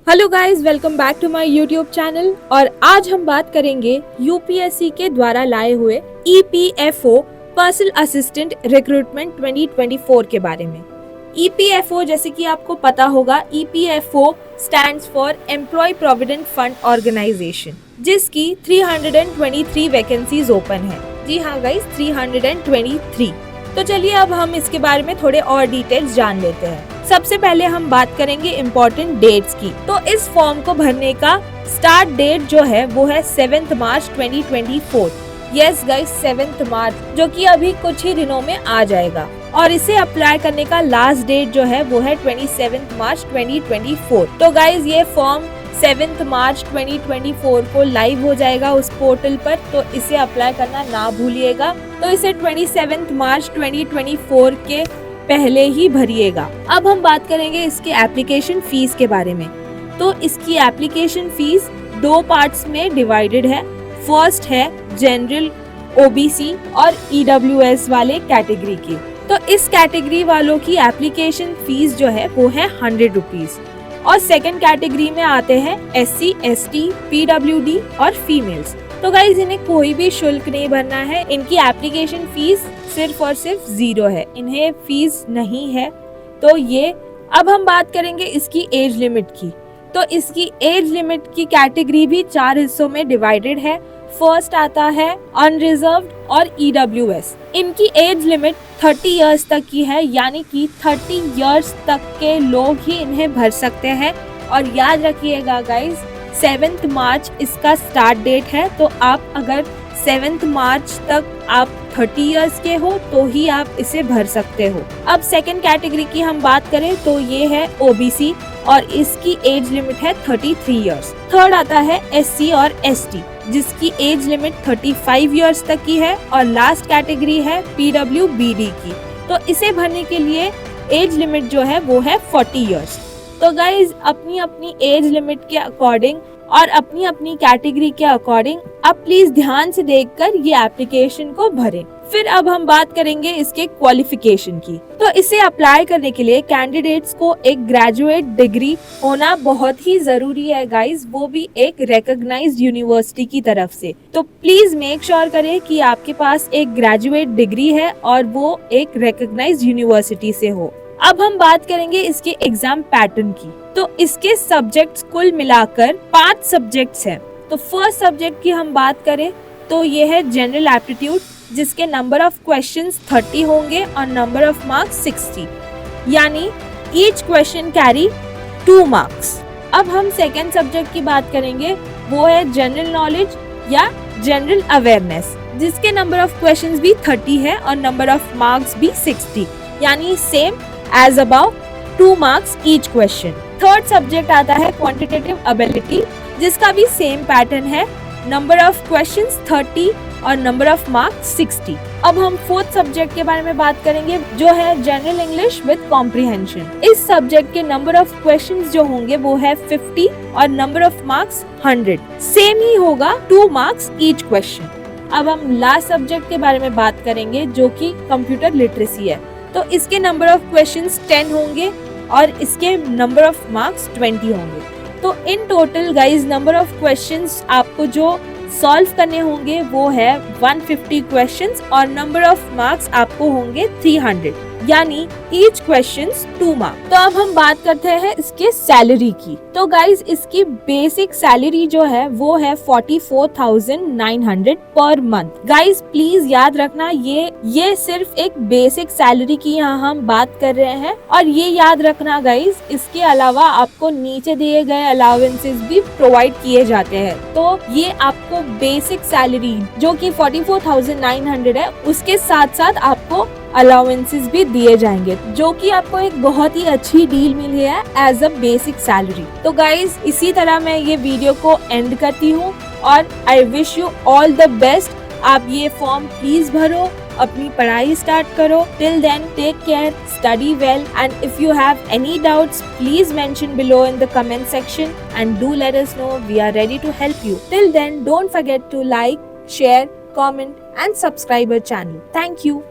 Hello guys, welcome back to my YouTube channel. और आज हम बात करेंगे यूपीएससी के द्वारा लाए हुए ईपीएफओ पर्सनल असिस्टेंट रिक्रूटमेंट 2024 के बारे में। ईपीएफओ जैसे कि आपको पता होगा, EPFO stands for employ provident fund organisation, जिसकी 323 वैकेंसीज ओपन है। जी हाँ गाइस, 323। तो चलिए अब हम इसके बारे में थोड़े और डिटेल्स जान लेते हैं। सबसे पहले हम बात करेंगे इम्पोर्टेंट डेट्स की। तो इस फॉर्म को भरने का स्टार्ट डेट जो है वो है 7 मार्च 2024। यस गाइस, 7 मार्च, जो कि अभी कुछ ही दिनों में आ जाएगा। और इसे अप्लाई करने का लास्ट डेट जो है वो है 27 मार्च 2024। तो गाइस ये फॉर्म 7 मार्च 2024 को लाइव हो जाएगा उस पोर्टल पर, तो इसे अप्लाई करना ना भूलिएगा। तो इसे 27 मार्च 2024 के पहले ही भरिएगा। अब हम बात करेंगे इसके एप्लीकेशन फीस के बारे में। तो इसकी एप्लीकेशन फीस 2 पार्ट्स में डिवाइडेड है। फर्स्ट है जनरल, ओबीसी और ईडब्ल्यूएस वाले कैटेगरी की। तो इस कैटेगरी वालों की एप्लीकेशन फीस जो है वो है 100 रुपीज। और सेकंड कैटेगरी में आते हैं एससी, एसटी, पीडब्ल्यूडी और फीमेल्स। तो गाइज इन्हें कोई भी शुल्क नहीं भरना है। इनकी एप्लीकेशन फीस सिर्फ और सिर्फ 0 है, इन्हें फीस नहीं है। तो ये अब हम बात करेंगे इसकी एज लिमिट की। तो इसकी एज लिमिट की कैटेगरी भी 4 हिस्सों में डिवाइडेड है। फर्स्ट आता है अनरिजर्व्ड और ईडब्ल्यूएस। इनकी एज लिमिट 30 इयर्स तक की है, यानी कि 30 इयर्स तक के लोग ही इन्हें भर सकते हैं। और याद रखिएगा गाइज, 7 मार्च इसका स्टार्ट डेट है। तो आप अगर 7 मार्च तक आप 30 इयर्स के हो तो ही आप इसे भर सकते हो। अब सेकंड कैटेगरी की हम बात करें तो ये है ओबीसी और इसकी एज लिमिट है 33 इयर्स। थर्ड आता है एससी और एसटी, जिसकी एज लिमिट 35 इयर्स तक की है। और लास्ट कैटेगरी है पीडब्ल्यूबीडी की। तो इसे भरने के लिए एज लिमिट जो है वो है 40 इयर्स। तो गाइज अपनी अपनी एज लिमिट के अकॉर्डिंग और अपनी अपनी कैटेगरी के अकॉर्डिंग आप प्लीज ध्यान से देखकर ये एप्लीकेशन को भरें। फिर अब हम बात करेंगे इसके क्वालिफिकेशन की। तो इसे अप्लाई करने के लिए कैंडिडेट्स को एक ग्रेजुएट डिग्री होना बहुत ही जरूरी है गाइज, वो भी एक रिकॉग्नाइज्ड यूनिवर्सिटी की तरफ से। तो प्लीज मेक श्योर करें कि आपके पास एक ग्रेजुएट डिग्री है और वो एक रिकॉग्नाइज्ड यूनिवर्सिटी से हो। अब हम बात करेंगे इसके एग्जाम पैटर्न की। तो इसके सब्जेक्ट्स कुल मिलाकर 5 सब्जेक्ट्स हैं। तो फर्स्ट सब्जेक्ट की हम बात करें तो ये है जनरल एप्टीट्यूड, जिसके नंबर ऑफ क्वेश्चंस 30 होंगे और नंबर ऑफ मार्क्स 60, यानी ईच क्वेश्चन कैरी 2 मार्क्स। अब हम सेकेंड सब्जेक्ट की बात करेंगे, वो है जनरल नॉलेज या जनरल अवेयरनेस, जिसके नंबर ऑफ क्वेश्चंस भी 30 है और नंबर ऑफ मार्क्स भी 60, यानी same as above, 2 marks each question. Third subject आता है क्वांटिटेटिव एबिलिटी, जिसका भी सेम पैटर्न है। नंबर ऑफ क्वेश्चंस 30 और नंबर ऑफ मार्क्स 60। अब हम फोर्थ सब्जेक्ट के बारे में बात करेंगे, जो है जनरल इंग्लिश विद कॉम्प्रिहेंशन। इस सब्जेक्ट के नंबर ऑफ क्वेश्चंस जो होंगे वो है 50 और नंबर ऑफ मार्क्स 100। सेम ही होगा, 2 मार्क्स ईच क्वेश्चन। अब हम लास्ट सब्जेक्ट के बारे में बात करेंगे, जो कि कंप्यूटर लिटरेसी है। तो इसके नंबर ऑफ क्वेश्चंस 10 होंगे और इसके नंबर ऑफ मार्क्स 20 होंगे। तो in total guys number of questions आपको जो सॉल्व करने होंगे वो है 150 क्वेश्चंस और नंबर ऑफ मार्क्स आपको होंगे 300, यानी ईच क्वेश्चंस 2 मार्क्स। तो अब हम बात करते हैं इसके सैलरी की। तो गाइज इसकी बेसिक सैलरी जो है वो है 44,900 पर मंथ। गाइज प्लीज याद रखना, ये सिर्फ एक बेसिक सैलरी की यहाँ हम बात कर रहे हैं। और ये याद रखना गाइज, इसके अलावा आपको नीचे दिए गए अलाउंसेस भी प्रोवाइड किए जाते हैं। तो ये आपको बेसिक सैलरी जो कि 44,900 है, उसके साथ साथ आपको अलाउंसेस भी दिए जाएंगे, जो कि आपको एक बहुत ही अच्छी डील मिली है एज अ बेसिक सैलरी। तो गाइज इसी तरह मैं ये वीडियो को एंड करती हूँ और I wish you all the best. आप ये फॉर्म प्लीज भरो, अपनी पढ़ाई स्टार्ट करो। Till then take care, study well, and if you have any doubts please mention below in the comment section and do let us know. We are ready to help you. Till then don't forget to like, share, comment and subscribe our channel. Thank you.